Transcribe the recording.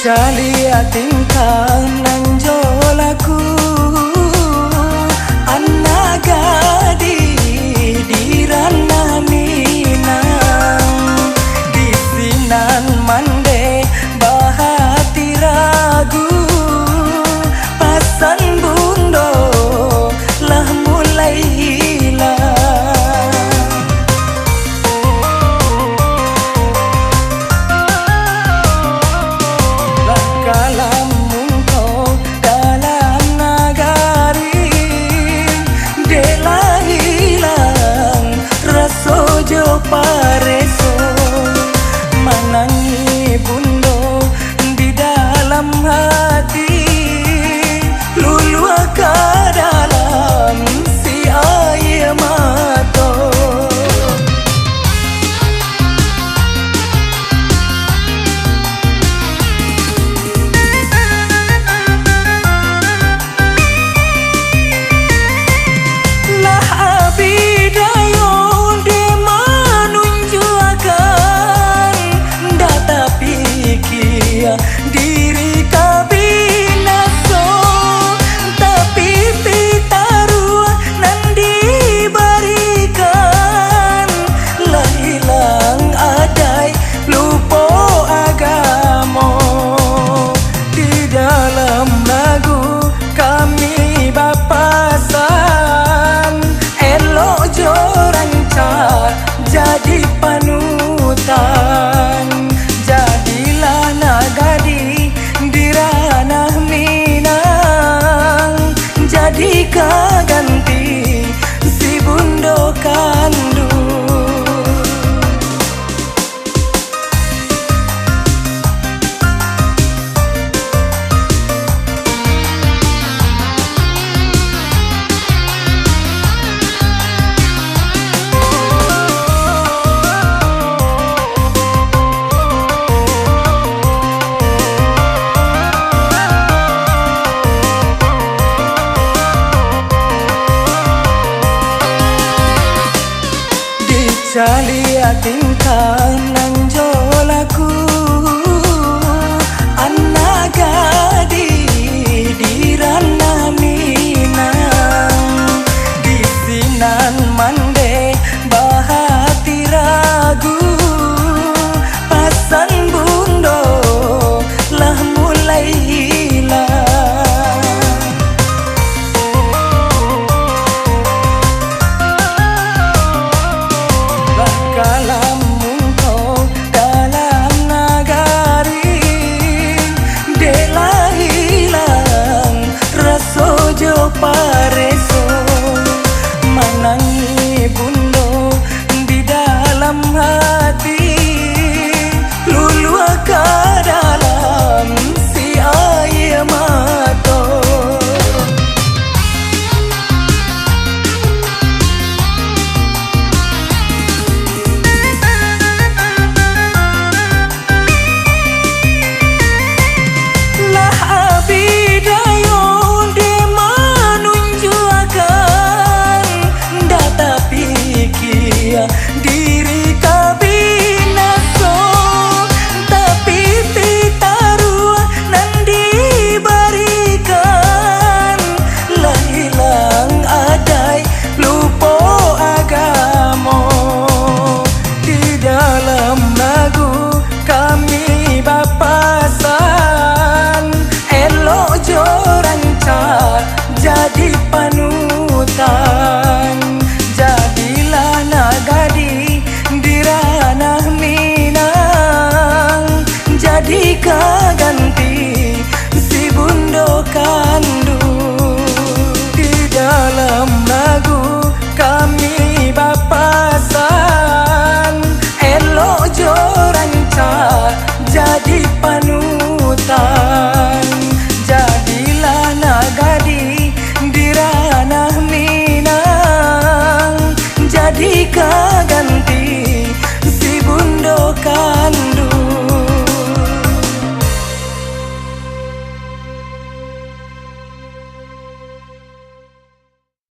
Calia tingkah nanjolaku anak gadi di ranah minang di sinan mande bahati ragu pasan bundo lah mulai hilang. Kalam mungko dalam nagari dela hilang raso jo pareso manangi bundo di dalam hati lulu ke dalam si air mata. Diri kabinaso tapi pitaruah nan diberikan lah hilang adai lupa agamo di dalam lagu kami bapasan elok joranca jadi panutan. Jadilah nagadi di ranah minang jadi kaganti si bundo kandu. Calia tingkah nanjolaku